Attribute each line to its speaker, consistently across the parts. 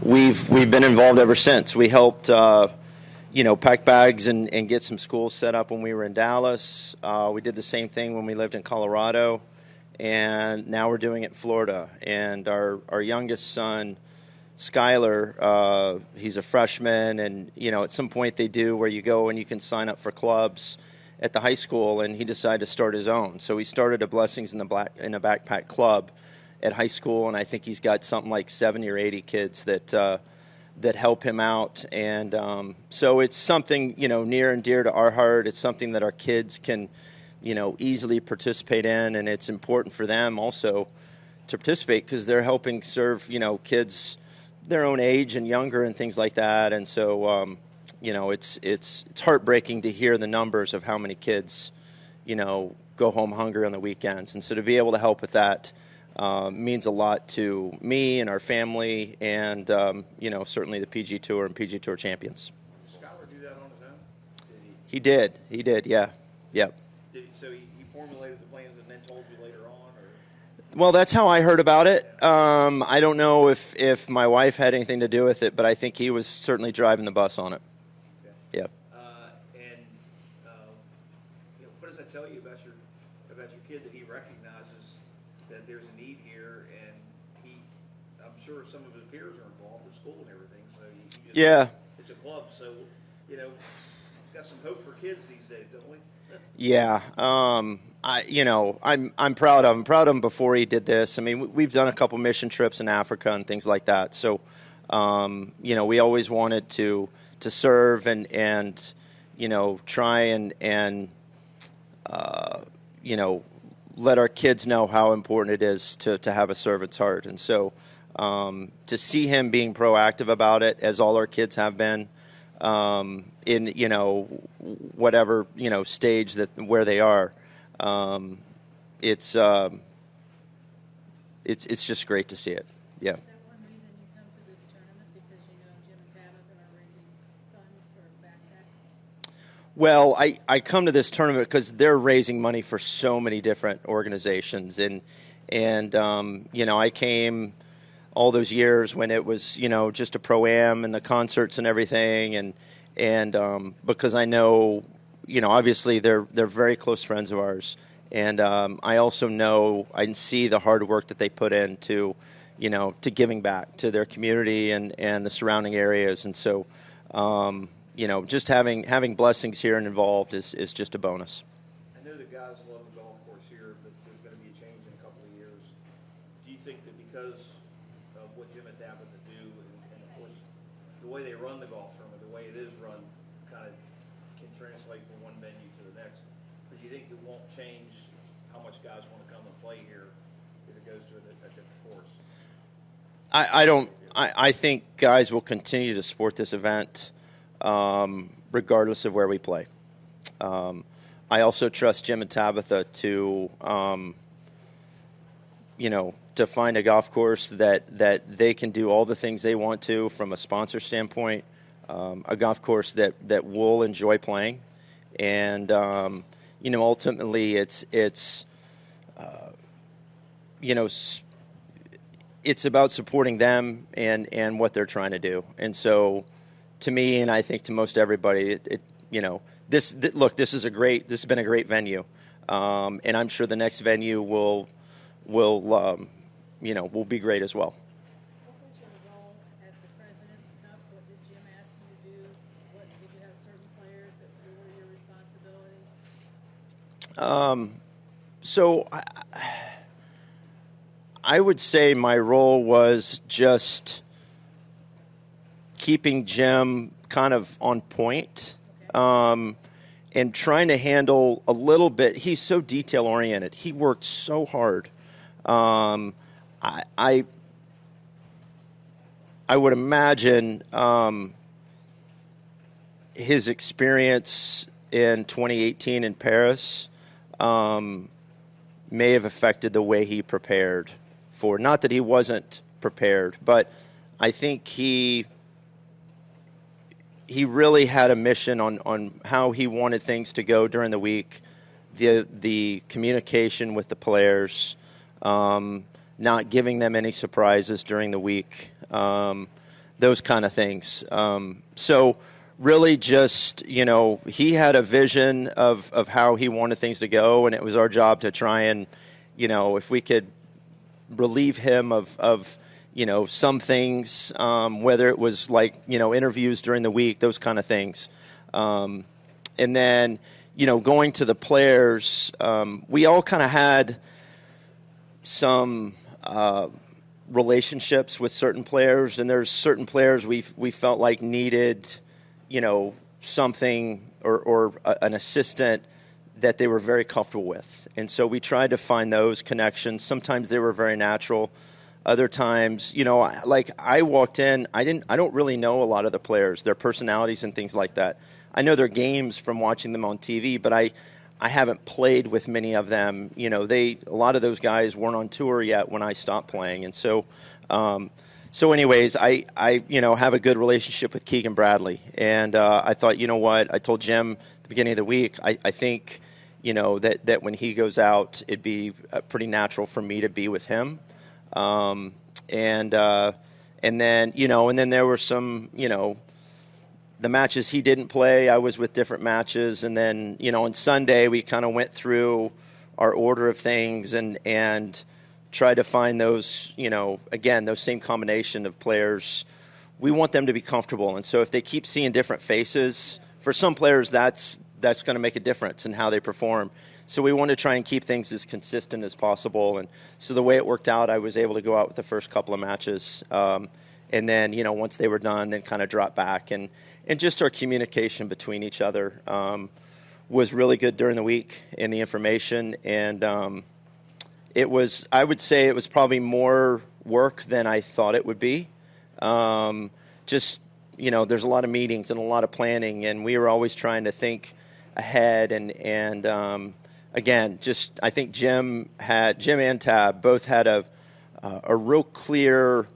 Speaker 1: we've been involved ever since. We helped pack bags and get some schools set up when we were in Dallas. We did the same thing when we lived in Colorado, and now we're doing it in Florida. And our youngest son, Skyler, he's a freshman, and at some point they do where you go and you can sign up for clubs at the high school, and he decided to start his own. So he started a Blessings in a Backpack club at high school, and I think he's got something like 70 or 80 kids that help him out. And so it's something near and dear to our heart. It's something that our kids can easily participate in, and it's important for them also to participate because they're helping serve kids their own age and younger and things like that. And so it's heartbreaking to hear the numbers of how many kids go home hungry on the weekends. And so to be able to help with that means a lot to me and our family, and certainly the PG Tour and PG Tour champions.
Speaker 2: Did Skylar do that on his own?
Speaker 1: He did. Yeah.
Speaker 2: So he formulated the plans and then told you later on, or?
Speaker 1: Well, that's how I heard about it. I don't know if my wife had anything to do with it, but I think he was certainly driving the bus on it.
Speaker 2: Okay.
Speaker 1: Yeah.
Speaker 2: What does that tell you about your kid, that he recognizes that there's a need here, and I'm sure some of his peers are involved with school and everything, so it's a club, so got some hope for kids these days, don't we?
Speaker 1: Yeah. I'm proud of him. Proud of him before he did this. I mean, we've done a couple mission trips in Africa and things like that. So, we always wanted to serve and try and let our kids know how important it is to have a servant's heart. And so to see him being proactive about it, as all our kids have been, in whatever stage where they are, it's just great to see it. Yeah.
Speaker 3: Is that one reason you come to this tournament, because Jim and Tabitha are raising funds for backpack?
Speaker 1: Well, I come to this tournament because they're raising money for so many different organizations, and I came all those years when it was just a pro-am and the concerts and everything, and because I know obviously they're very close friends of ours, and I also know I see the hard work that they put into to giving back to their community and the surrounding areas, and so just having Blessings here and involved is just a bonus.
Speaker 2: I know the guys love the golf course here, but there's going to be a change in a couple of years. Do you think that because of what Jim and Tabitha do, and of course the way they run the golf tournament, the way it is run, kind of can translate from one venue to the next, but do you think it won't change how much guys want to come and play here if it goes to a different course?
Speaker 1: I don't. I think guys will continue to support this event regardless of where we play. I also trust Jim and Tabitha to find a golf course that they can do all the things they want to from a sponsor standpoint, a golf course that we'll enjoy playing, and ultimately it's about supporting them and what they're trying to do. And so to me, and I think to most everybody, this has been a great venue, and I'm sure the next venue will be great as well.
Speaker 3: What was your role at the President's Cup? What did Jim ask you to do? Did you have certain players that were your responsibility?
Speaker 1: So I would say my role was just keeping Jim kind of on point, and trying to handle a little bit. He's so detail oriented. He worked so hard. I would imagine his experience in 2018 in Paris may have affected the way he prepared for. Not that he wasn't prepared, but I think he really had a mission on how he wanted things to go during the week, the communication with the players, not giving them any surprises during the week, those kind of things. So really just, he had a vision of how he wanted things to go, and it was our job to try and, if we could relieve him of some things, whether it was like, interviews during the week, those kind of things. And then, going to the players, we all kind of had some relationships with certain players, and there's certain players we felt like needed, something or an assistant that they were very comfortable with. And so we tried to find those connections. Sometimes they were very natural. Other times, like I walked in, I don't really know a lot of the players, their personalities and things like that. I know their games from watching them on TV, but I haven't played with many of them. A lot of those guys weren't on tour yet when I stopped playing. And so, anyways, I have a good relationship with Keegan Bradley. And I thought, what? I told Jim at the beginning of the week, I think, that when he goes out, it'd be pretty natural for me to be with him. And then there were some, the matches he didn't play, I was with different matches. And then, on Sunday, we kind of went through our order of things and tried to find those, again, those same combination of players. We want them to be comfortable. And so if they keep seeing different faces, for some players, that's going to make a difference in how they perform. So we want to try and keep things as consistent as possible. And so the way it worked out, I was able to go out with the first couple of matches. And then, once they were done, then kind of drop back. And just our communication between each other was really good during the week, and the information. And I would say it was probably more work than I thought it would be. There's a lot of meetings and a lot of planning, and we were always trying to think ahead. And again, I think Jim and Tab both had a real clear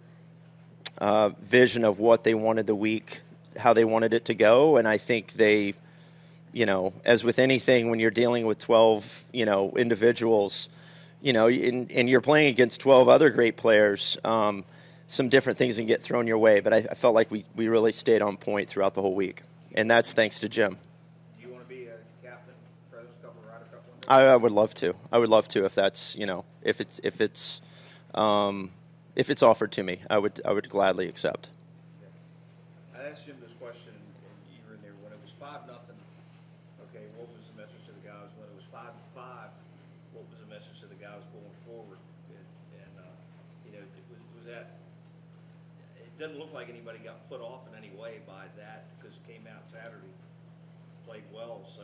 Speaker 1: vision of what they wanted the week, how they wanted it to go. And I think they, as with anything, when you're dealing with 12, individuals, and you're playing against 12 other great players, some different things can get thrown your way. But I felt like we really stayed on point throughout the whole week. And that's thanks to Jim.
Speaker 2: Do you want to be a captain, President's Cup, or Ryder Cup?
Speaker 1: I would love to. I would love to if that's, if it's offered to me, I would gladly accept.
Speaker 2: I asked Jim this question, and you were in there when it was 5-0. Okay, what was the message to the guys? When it was 5-5, what was the message to the guys going forward? Was that? It doesn't look like anybody got put off in any way by that, because it came out Saturday, played well. So,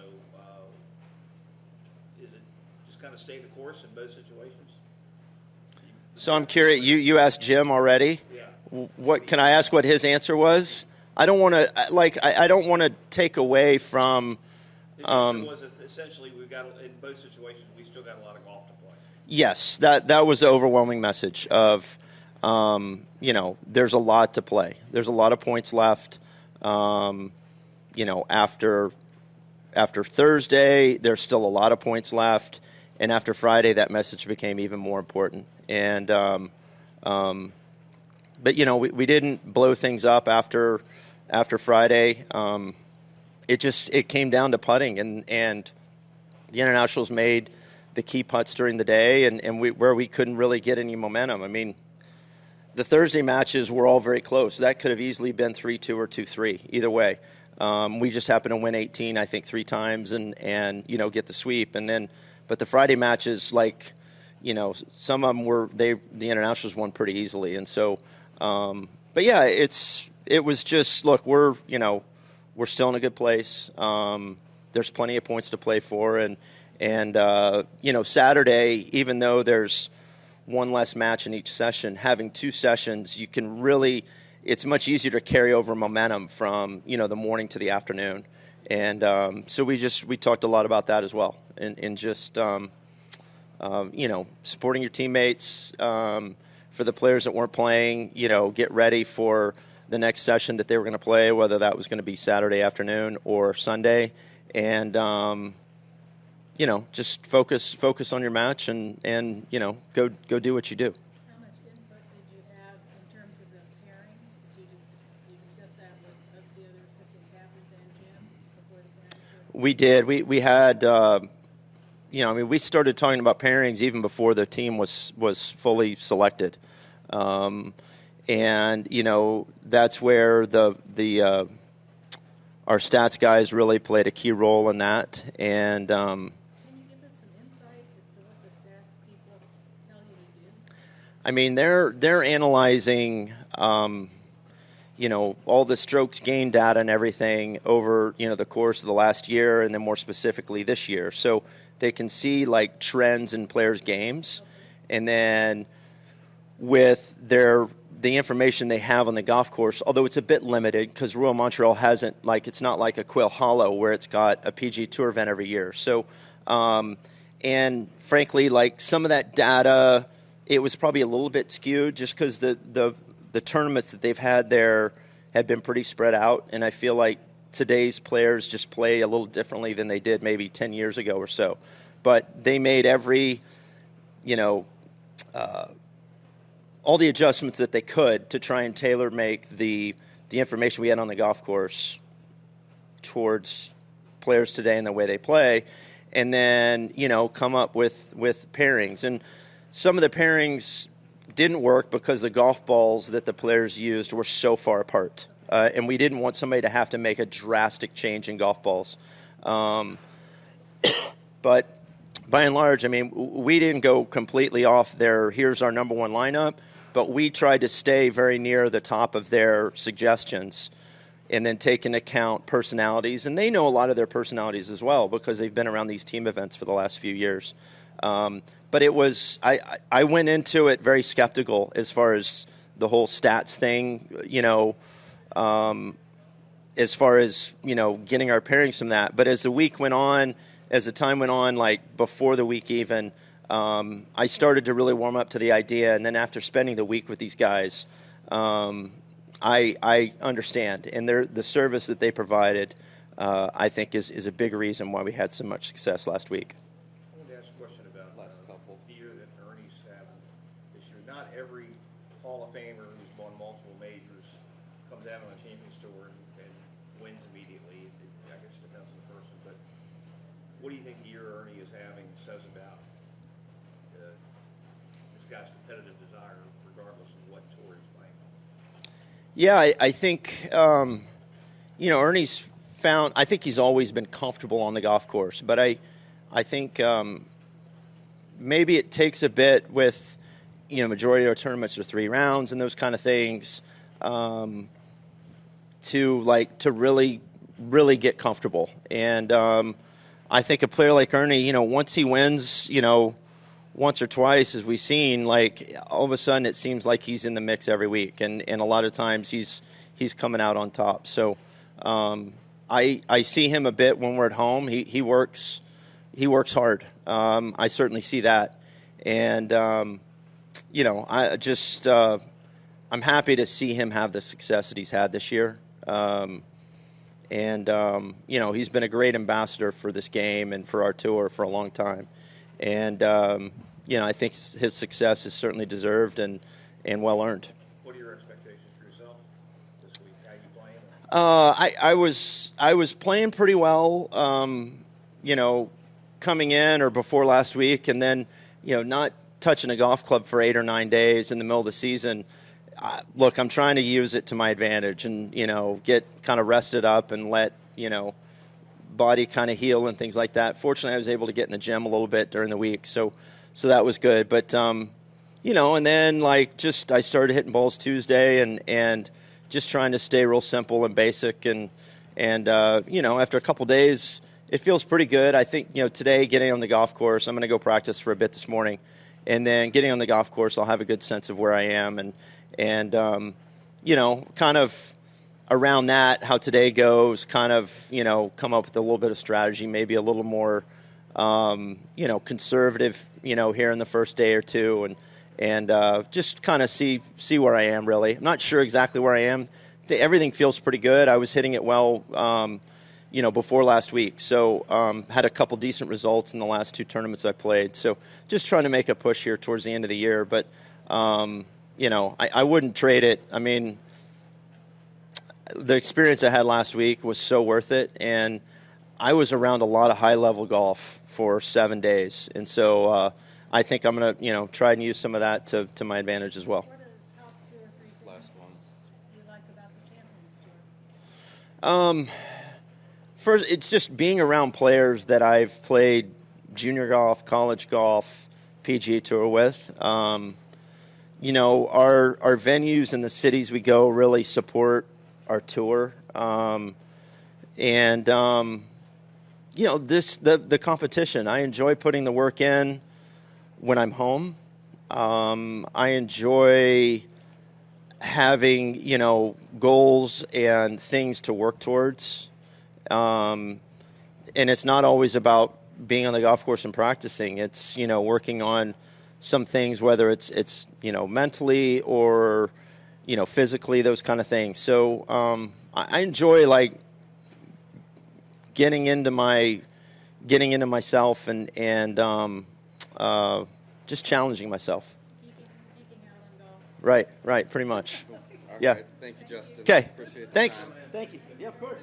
Speaker 2: is it just kind of stay the course in both situations?
Speaker 1: So I'm curious. You asked Jim already.
Speaker 2: Yeah.
Speaker 1: What can I ask? What his answer was? I don't want to I don't want to take away from.
Speaker 2: His answer was essentially we've got in both situations we still got a lot of golf to play. Yes,
Speaker 1: that was the overwhelming message of, there's a lot to play. There's a lot of points left. After Thursday, there's still a lot of points left, and after Friday, that message became even more important. And but we didn't blow things up after Friday. It came down to putting, and the internationals made the key putts during the day, and where we couldn't really get any momentum. I mean, the Thursday matches were all very close. That could have easily been 3-2 or 2-3, either way. We just happened to win 18, I think, 3 times, and get the sweep. But the Friday matches, some of them the internationals won pretty easily, and so. But yeah, it was just, look, we're still in a good place. There's plenty of points to play for, and Saturday, even though there's one less match in each session, having 2 sessions, you can really, it's much easier to carry over momentum from, the morning to the afternoon. And so we talked a lot about that as well, and just, supporting your teammates. For the players that weren't playing, get ready for the next session that they were going to play, whether that was going to be Saturday afternoon or Sunday. And, just focus on your match and go do what you do.
Speaker 3: How
Speaker 1: We did. We had, you know, I mean, we started talking about pairings even before the team was fully selected, and you know that's where our stats guys really played a key role in that. And
Speaker 3: Can you give us some insight as to what the stats people tell you to do?
Speaker 1: I mean, they're analyzing, you know, all the strokes gained data and everything over, you know, the course of the last year, and then more specifically this year. So they can see like trends in players' games, and then with the information they have on the golf course, although it's a bit limited because Royal Montreal hasn't, like, it's not like a Quail Hollow where it's got a PGA Tour event every year. So, and frankly, like some of that data, it was probably a little bit skewed just because the tournaments that they've had there have been pretty spread out, and I feel like today's players just play a little differently than they did maybe 10 years ago or so. But they made every, you know, all the adjustments that they could to try and tailor make the information we had on the golf course towards players today and the way they play, and then, you know, come up with pairings. And some of the pairings didn't work because the golf balls that the players used were so far apart. And we didn't want somebody to have to make a drastic change in golf balls. But by and large, I mean, we didn't go completely off their, here's our number one lineup, but we tried to stay very near the top of their suggestions and then take into account personalities. And they know a lot of their personalities as well because they've been around these team events for the last few years. But it was, I went into it very skeptical as far as the whole stats thing, you know, as far as, you know, getting our pairings from that. But as the week went on, as the time went on, like before the week even, I started to really warm up to the idea. And then after spending the week with these guys, I understand. And the service that they provided, I think, is a big reason why we had so much success last week.
Speaker 2: I wanted to ask a question about the year that Ernie's having this year. Not every Hall of Famer who's won multiple majors comes out on a Champions Tour and wins immediately. I guess it depends on the person. But what do you think the year Ernie is having says about this guy's competitive desire, regardless of what tour he's playing?
Speaker 1: Yeah, I think, you know, Ernie's found, I think he's always been comfortable on the golf course, but I think maybe it takes a bit with, you know, majority of our tournaments are 3 rounds and those kind of things, to really get comfortable. And I think a player like Ernie, you know, once he wins, you know, once or twice, as we've seen, like all of a sudden it seems like he's in the mix every week, and a lot of times he's coming out on top. So I see him a bit when we're at home. He works hard. I certainly see that, and you know, I'm happy to see him have the success that he's had this year. And you know, he's been a great ambassador for this game and for our tour for a long time. And you know, I think his success is certainly deserved and well earned.
Speaker 2: What are your expectations for yourself this week? How are you playing?
Speaker 1: I was playing pretty well, you know, coming in or before last week, and then, you know, not touching a golf club for 8 or 9 days in the middle of the season. Look, I'm trying to use it to my advantage and, you know, get kind of rested up and let, you know, body kind of heal and things like that. Fortunately, I was able to get in the gym a little bit during the week, so that was good. But you know, and then like just I started hitting balls Tuesday and just trying to stay real simple and basic, and you know, after a couple days, it feels pretty good. I think, you know, today getting on the golf course, I'm going to go practice for a bit this morning, and then getting on the golf course, I'll have a good sense of where I am, and you know, kind of around that, how today goes, kind of, you know, come up with a little bit of strategy, maybe a little more, you know, conservative, you know, here in the first day or two, and just kind of see where I am, really. I'm not sure exactly where I am. Everything feels pretty good. I was hitting it well, you know, before last week. So had a couple decent results in the last 2 tournaments I played. So just trying to make a push here towards the end of the year. But, you know, I wouldn't trade it. I mean, the experience I had last week was so worth it, and I was around a lot of high-level golf for 7 days, and so I think I'm going to, try and use some of that to my advantage as well.
Speaker 3: What are the top 2 or 3 things you like about the Champions Tour?
Speaker 1: First, it's just being around players that I've played junior golf, college golf, PGA Tour with. Our venues and the cities we go really support our tour. The competition. I enjoy putting the work in when I'm home. I enjoy having, goals and things to work towards. And it's not always about being on the golf course and practicing. It's, working on some things, whether it's mentally or, physically, those kind of things. So I enjoy, like, getting into myself and just challenging myself.
Speaker 3: Geeking out on golf.
Speaker 1: Right, pretty much.
Speaker 4: All
Speaker 1: Yeah.
Speaker 4: right. Thank you, Justin.
Speaker 1: Okay.
Speaker 4: Appreciate the
Speaker 1: Thanks.
Speaker 4: time.
Speaker 1: Thank you. Yeah, of course.